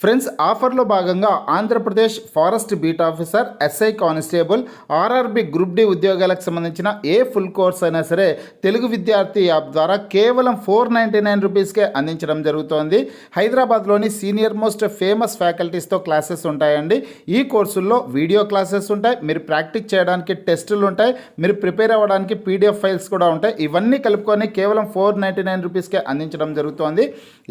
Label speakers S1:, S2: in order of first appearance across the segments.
S1: Friends ఆఫర్లో భాగంగా Andhra Pradesh forest beat officer, SI constable, RRB group D ఉద్యోగాలకు సంబంధించిన ఏ ఫుల్ కోర్స్ అయినా సరే తెలుగు విద్యార్థి యాప్ ద్వారా కేవలం 499 రూపీస్కే అందించడం జరుగుతోంది. హైదరాబాద్లోని సీనియర్ మోస్ట్ ఫేమస్ ఫ్యాకల్టీస్తో క్లాసెస్ ఉంటాయండి. ఈ కోర్సుల్లో వీడియో క్లాసెస్ ఉంటాయి, మీరు ప్రాక్టీస్ చేయడానికి టెస్టులు ఉంటాయి, మీరు ప్రిపేర్ అవ్వడానికి పీడిఎఫ్ ఫైల్స్ కూడా ఉంటాయి. ఇవన్నీ కలుపుకొని కేవలం 499 రూపీస్కే అందించడం జరుగుతోంది.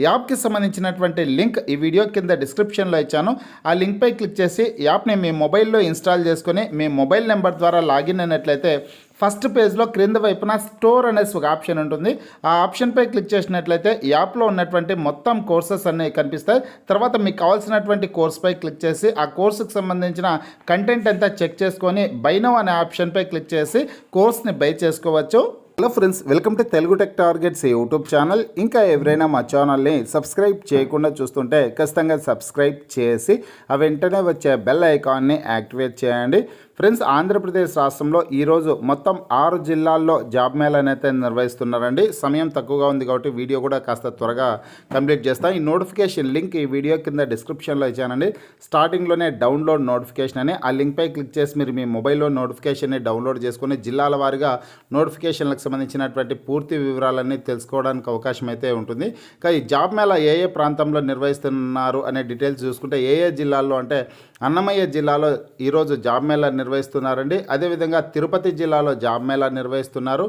S1: యాప్కి సంబంధించినటువంటి లింక్ ఈ వీడియో కింద డిస్క్రిప్షన్లో ఇచ్చాను. ఆ లింక్పై క్లిక్ చేసి యాప్ని మీ మొబైల్లో ఇన్స్టాల్ చేసుకొని మీ మొబైల్ నెంబర్ ద్వారా లాగిన్ అయినట్లయితే ఫస్ట్ పేజ్లో క్రింద వైపున స్టోర్ అనేసి ఒక ఆప్షన్ ఉంటుంది. ఆ ఆప్షన్పై క్లిక్ చేసినట్లయితే యాప్లో ఉన్నటువంటి మొత్తం కోర్సెస్ అన్నీ కనిపిస్తాయి. తర్వాత మీకు కావాల్సినటువంటి కోర్స్పై క్లిక్ చేసి ఆ కోర్సుకు సంబంధించిన కంటెంట్ అంతా చెక్ చేసుకొని బై నౌ అనే ఆప్షన్పై క్లిక్ చేసి కోర్స్ని బై చేసుకోవచ్చు. Hello friends, welcome to Telugu tech targets YouTube channel. ఇంకా ఎవరైనా మా ఛానల్ని సబ్స్క్రైబ్ చేయకుండా చూస్తుంటే ఖచ్చితంగా సబ్స్క్రైబ్ చేసి ఆ వెంటనే వచ్చే బెల్ ఐకాన్ని యాక్టివేట్ చేయండి. ఫ్రెండ్స్, ఆంధ్రప్రదేశ్ రాష్ట్రంలో ఈరోజు మొత్తం 6 జిల్లాల్లో జాబ్ మేళాని అయితే నిర్వహిస్తున్నారండి. సమయం తక్కువగా ఉంది కాబట్టి వీడియో కూడా కాస్త త్వరగా కంప్లీట్ చేస్తాను. ఈ నోటిఫికేషన్ లింక్ ఈ వీడియో కింద డిస్క్రిప్షన్లో ఇచ్చానండి. స్టార్టింగ్లోనే డౌన్లోడ్ నోటిఫికేషన్ అని ఆ లింక్పై క్లిక్ చేసి మీరు మీ మొబైల్లో నోటిఫికేషన్ని డౌన్లోడ్ చేసుకొని జిల్లాల వారీగా నోటిఫికేషన్లకు సంబంధించినటువంటి పూర్తి వివరాలన్నీ తెలుసుకోవడానికి అవకాశం అయితే ఉంటుంది. ఇంకా ఈ జాబ్ మేళా ఏ ప్రాంతంలో నిర్వహిస్తున్నారు అనే డీటెయిల్స్ చూసుకుంటే ఏ జిల్లాల్లో అంటే అన్నమయ్య జిల్లాలో ఈరోజు జాబ్ మేళా నిర్వహిస్తున్నారండి. అదేవిధంగా తిరుపతి జిల్లాలో జాబ్ మేళా నిర్వహిస్తున్నారు.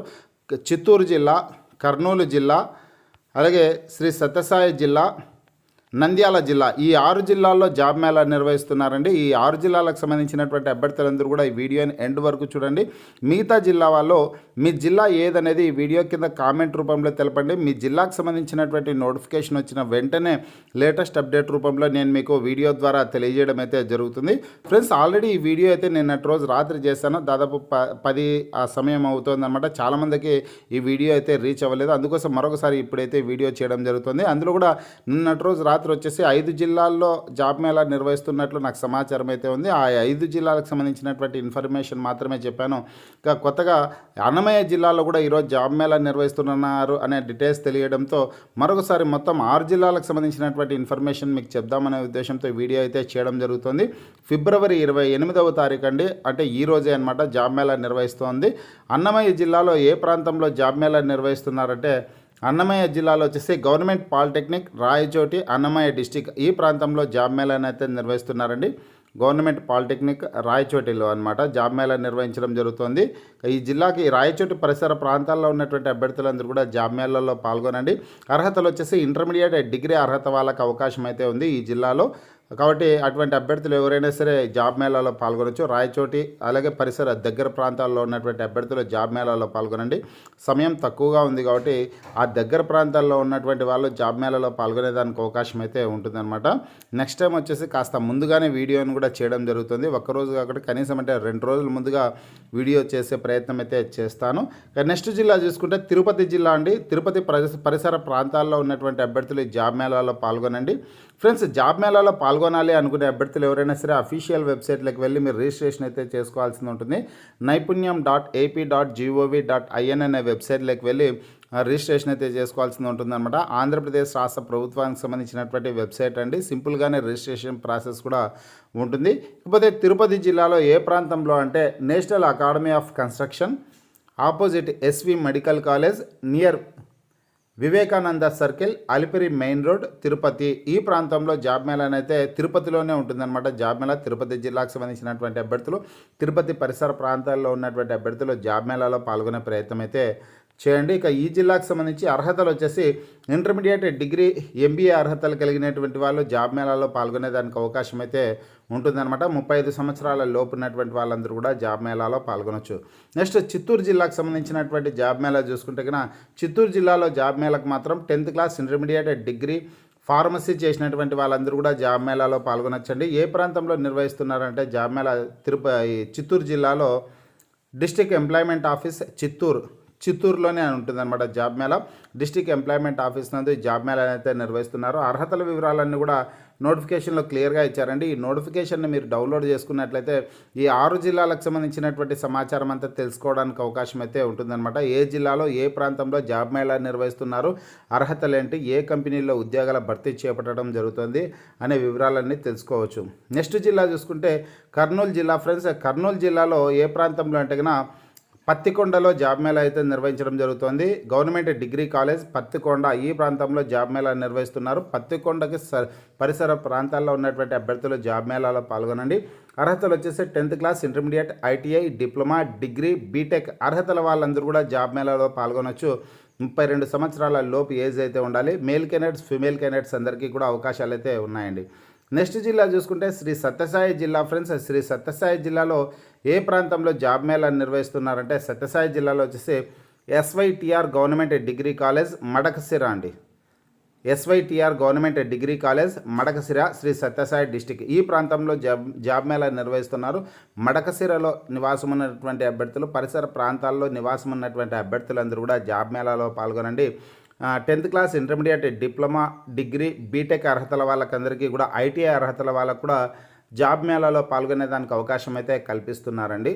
S1: చిత్తూరు జిల్లా, కర్నూలు జిల్లా, అలాగే శ్రీ సత్యసాయి జిల్లా, నంద్యాల జిల్లా, ఈ 6 జిల్లాల్లో జాబ్ మేళా నిర్వహిస్తున్నారండి. ఈ 6 జిల్లాలకు సంబంధించినటువంటి అభ్యర్థులందరూ కూడా ఈ వీడియోని ఎండ్ వరకు చూడండి. మిగతా జిల్లా వాళ్ళు మీ జిల్లా ఏదనేది ఈ వీడియో కింద కామెంట్ రూపంలో తెలపండి. మీ జిల్లాకు సంబంధించినటువంటి నోటిఫికేషన్ వచ్చిన వెంటనే లేటెస్ట్ అప్డేట్ రూపంలో నేను మీకు వీడియో ద్వారా తెలియజేయడం అయితే జరుగుతుంది. ఫ్రెండ్స్, ఆల్రెడీ ఈ వీడియో అయితే నిన్నటి రోజు రాత్రి చేశాను. దాదాపు 10 ఆ సమయం అవుతుంది అనమాట. చాలామందికి ఈ వీడియో అయితే రీచ్ అవ్వలేదు. అందుకోసం మరొకసారి ఇప్పుడైతే వీడియో చేయడం జరుగుతుంది. అందులో కూడా నిన్నటి రోజు రాత్రి వచ్చేసి 5 జిల్లాల్లో జాబ్ మేళా నిర్వహిస్తున్నట్లు నాకు సమాచారం అయితే ఉంది. ఆ 5 జిల్లాలకు సంబంధించినటువంటి ఇన్ఫర్మేషన్ మాత్రమే చెప్పాను. ఇంకా కొత్తగా అన్నమయ్య జిల్లాలో కూడా ఈరోజు జాబ్ మేళా నిర్వహిస్తున్నారు అనే డీటెయిల్స్ తెలియడంతో మరొకసారి మొత్తం 6 జిల్లాలకు సంబంధించినటువంటి ఇన్ఫర్మేషన్ మీకు చెప్దామనే ఉద్దేశంతో వీడియో అయితే చేయడం జరుగుతుంది. ఫిబ్రవరి 28వ తారీఖు అండి, అంటే ఈ రోజే అనమాట జాబ్ మేళా నిర్వహిస్తోంది. అన్నమయ్య జిల్లాలో ఏ ప్రాంతంలో జాబ్ మేళా నిర్వహిస్తున్నారంటే అన్నమయ్య జిల్లాలో వచ్చేసి government polytechnic Rayachoti, Annamayya district ఈ ప్రాంతంలో జాబ్ మేళాని అయితే నిర్వహిస్తున్నారండి. గవర్నమెంట్ పాలిటెక్నిక్ రాయచోటిలో అనమాట జాబ్ మేళా నిర్వహించడం జరుగుతుంది. ఈ జిల్లాకి రాయచోటి పరిసర ప్రాంతాల్లో ఉన్నటువంటి అభ్యర్థులందరూ కూడా జాబ్ మేళాలో పాల్గొనండి. అర్హతలు వచ్చేసి ఇంటర్మీడియట్ డిగ్రీ అర్హత వాళ్ళకి అవకాశం అయితే ఉంది ఈ జిల్లాలో. కాబట్టి అటువంటి అభ్యర్థులు ఎవరైనా సరే జాబ్ మేళాలో పాల్గొనవచ్చు. రాయచోటి అలాగే పరిసర దగ్గర ప్రాంతాల్లో ఉన్నటువంటి అభ్యర్థులు జాబ్ మేళాలో పాల్గొనండి. సమయం తక్కువగా ఉంది కాబట్టి ఆ దగ్గర ప్రాంతాల్లో ఉన్నటువంటి వాళ్ళు జాబ్ మేళాలో పాల్గొనేదానికి అవకాశం అయితే ఉంటుందన్నమాట. నెక్స్ట్ టైం వచ్చేసి కాస్త ముందుగానే వీడియోని కూడా చేయడం జరుగుతుంది. ఒక్కరోజు కాకుండా కనీసం అంటే 2 రోజుల ముందుగా వీడియో చేసే ప్రయత్నం అయితే చేస్తాను. నెక్స్ట్ జిల్లా చూసుకుంటే తిరుపతి జిల్లా అండి. తిరుపతి పరిసర ప్రాంతాల్లో ఉన్నటువంటి అభ్యర్థులు జాబ్ మేళాలో పాల్గొనండి. ఫ్రెండ్స్, జాబ్ మేళాలో పాల్గొనాలి అనుకునే అభ్యర్థులు ఎవరైనా సరే అఫీషియల్ వెబ్సైట్లోకి వెళ్ళి మీరు రిజిస్ట్రేషన్ అయితే చేసుకోవాల్సి ఉంటుంది. naipunyam.ap.gov.in అనే వెబ్సైట్లోకి వెళ్ళి రిజిస్ట్రేషన్ అయితే చేసుకోవాల్సి ఉంటుందన్నమాట. ఆంధ్రప్రదేశ్ రాష్ట్ర ప్రభుత్వానికి సంబంధించినటువంటి వెబ్సైట్ అండి. సింపుల్గానే రిజిస్ట్రేషన్ ప్రాసెస్ కూడా ఉంటుంది. ఇకపోతే తిరుపతి జిల్లాలో ఏ ప్రాంతంలో అంటే national academy of construction opposite SV medical college near Vivekananda circle, Alipiri main road, Tirupati ఈ ప్రాంతంలో జాబ్ మేళాని అయితే తిరుపతిలోనే ఉంటుందన్నమాట. జాబ్ మేళా తిరుపతి జిల్లాకు సంబంధించినటువంటి అభ్యర్థులు, తిరుపతి పరిసర ప్రాంతాల్లో ఉన్నటువంటి అభ్యర్థులు జాబ్ మేళాలో పాల్గొనే ప్రయత్నం అయితే చేయండి. ఇక ఈ జిల్లాకు సంబంధించి అర్హతలు వచ్చేసి ఇంటర్మీడియట్ డిగ్రీ ఎంబీఏ అర్హతలు కలిగినటువంటి వాళ్ళు జాబ్ మేళాలో పాల్గొనేదానికి అవకాశం అయితే ఉంటుందన్నమాట. 35 సంవత్సరాల లోపు ఉన్నటువంటి వాళ్ళందరూ కూడా జాబ్ మేళాలో పాల్గొనవచ్చు. నెక్స్ట్ చిత్తూరు జిల్లాకు సంబంధించినటువంటి జాబ్ మేళా చూసుకుంటే కన్నా చిత్తూరు జిల్లాలో జాబ్ మేళాకు మాత్రం 10th class intermediate degree pharmacy చేసినటువంటి వాళ్ళందరూ కూడా జాబ్ మేళాలో పాల్గొనొచ్చండి. ఏ ప్రాంతంలో నిర్వహిస్తున్నారంటే జాబ్ మేళా చిత్తూరు జిల్లాలో డిస్ట్రిక్ట్ ఎంప్లాయ్మెంట్ ఆఫీస్ చిత్తూరులోనే ఉంటుందన్నమాట. Job Mela district employment office నందు జాబ్ మేళా అయితే నిర్వహిస్తున్నారు. అర్హతల వివరాలన్నీ కూడా నోటిఫికేషన్లో క్లియర్గా ఇచ్చారండి. ఈ నోటిఫికేషన్ని మీరు డౌన్లోడ్ చేసుకున్నట్లయితే ఈ 6 జిల్లాలకు సంబంధించినటువంటి సమాచారం అంతా తెలుసుకోవడానికి అవకాశం అయితే ఉంటుందన్నమాట. ఏ జిల్లాలో ఏ ప్రాంతంలో జాబ్ మేళా నిర్వహిస్తున్నారు, అర్హతలేంటి, ఏ కంపెనీల్లో ఉద్యోగాల భర్తీ చేపట్టడం జరుగుతుంది అనే వివరాలన్నీ తెలుసుకోవచ్చు. నెక్స్ట్ జిల్లా చూసుకుంటే కర్నూలు జిల్లా ఫ్రెండ్స్. కర్నూలు జిల్లాలో ఏ ప్రాంతంలో అంటే కన్నా పత్తికొండలో జాబ్ మేళా అయితే నిర్వహించడం జరుగుతుంది. గవర్నమెంట్ డిగ్రీ కాలేజ్ పత్తికొండ ఈ ప్రాంతంలో జాబ్ మేళా నిర్వహిస్తున్నారు. పత్తికొండకి పరిసర ప్రాంతాల్లో ఉన్నటువంటి అభ్యర్థులు జాబ్ మేళాలో పాల్గొనండి. అర్హతలు వచ్చేసి 10th class, intermediate, ITI, diploma, degree, B Tech అర్హతల వాళ్ళందరూ కూడా జాబ్ మేళాలో పాల్గొనవచ్చు. 32 సంవత్సరాల లోపు ఏజ్ అయితే ఉండాలి. మేల్ క్యాండిడేట్స్, ఫీమేల్ క్యాండిడేట్స్ అందరికీ కూడా అవకాశాలు అయితే ఉన్నాయండి. నెక్స్ట్ జిల్లా చూసుకుంటే శ్రీ సత్యసాయి జిల్లా ఫ్రెండ్స్. శ్రీ సత్యసాయి జిల్లాలో ఏ ప్రాంతంలో జాబ్ మేళా నిర్వహిస్తున్నారంటే సత్యసాయి జిల్లాలో వచ్చేసి SYTR government degree college Madakasira అండి. SYTR government degree college Madakasira, Sri Sathya Sai district ఈ ప్రాంతంలో జాబ్ మేళా నిర్వహిస్తున్నారు. మడకసిరలో నివాసం ఉన్నటువంటి అభ్యర్థులు, పరిసర ప్రాంతాల్లో నివాసం ఉన్నటువంటి అభ్యర్థులందరూ కూడా జాబ్ మేళాలో పాల్గొనండి. 10th class, intermediate, diploma, degree, B Tech అర్హతల వాళ్ళకందరికీ కూడా, ఐటీఐ అర్హతల వాళ్ళకు కూడా జాబ్ మేళాలో పాల్గొనేదానికి అవకాశం అయితే కల్పిస్తున్నారండి.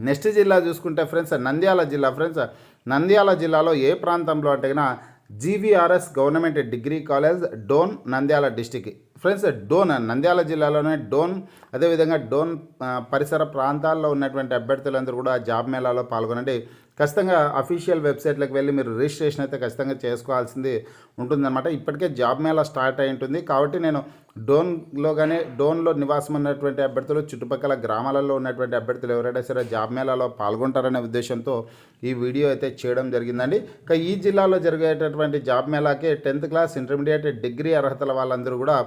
S1: నెక్స్ట్ జిల్లా చూసుకుంటే ఫ్రెండ్స్ నంద్యాల జిల్లా ఫ్రెండ్స్. నంద్యాల జిల్లాలో ఏ ప్రాంతంలో అంటే కన్నా GVRS government degree college Dhone, Nandyal district friends. Dhone Nandyal జిల్లాలోనే డోన్, అదేవిధంగా డోన్ పరిసర ప్రాంతాల్లో ఉన్నటువంటి అభ్యర్థులందరూ కూడా జాబ్ మేళాలో పాల్గొనండి. ఖచ్చితంగా అఫీషియల్ వెబ్సైట్లకు వెళ్ళి మీరు రిజిస్ట్రేషన్ అయితే ఖచ్చితంగా చేసుకోవాల్సింది ఉంటుందన్నమాట. ఇప్పటికే జాబ్ మేళా స్టార్ట్ అయి ఉంటుంది కాబట్టి నేను డోన్లో నివాసం ఉన్నటువంటి అభ్యర్థులు, చుట్టుపక్కల గ్రామాలలో ఉన్నటువంటి అభ్యర్థులు ఎవరైనా సరే జాబ్ మేళాలో పాల్గొంటారనే ఉద్దేశంతో ఈ వీడియో అయితే చేయడం జరిగిందండి. ఇక ఈ జిల్లాలో జరిగేటటువంటి జాబ్ మేళాకి 10th క్లాస్, ఇంటర్మీడియట్, డిగ్రీ అర్హతల వాళ్ళందరూ కూడా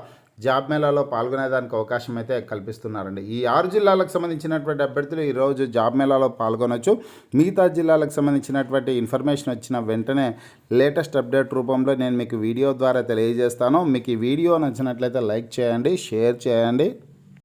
S1: జాబ్ మేళాలో పాల్గొనేదానికి అవకాశం అయితే కల్పిస్తున్నారండి. ఈ 6 జిల్లాలకు సంబంధించినటువంటి అభ్యర్థులు ఈరోజు జాబ్ మేళాలో పాల్గొనవచ్చు. మిగతా జిల్లాలకు సంబంధించినటువంటి ఇన్ఫర్మేషన్ వచ్చిన వెంటనే లేటెస్ట్ అప్డేట్ రూపంలో నేను మీకు వీడియో ద్వారా తెలియజేస్తాను. మీకు ఈ వీడియో నచ్చినట్లయితే లైక్ చేయండి, షేర్ చేయండి.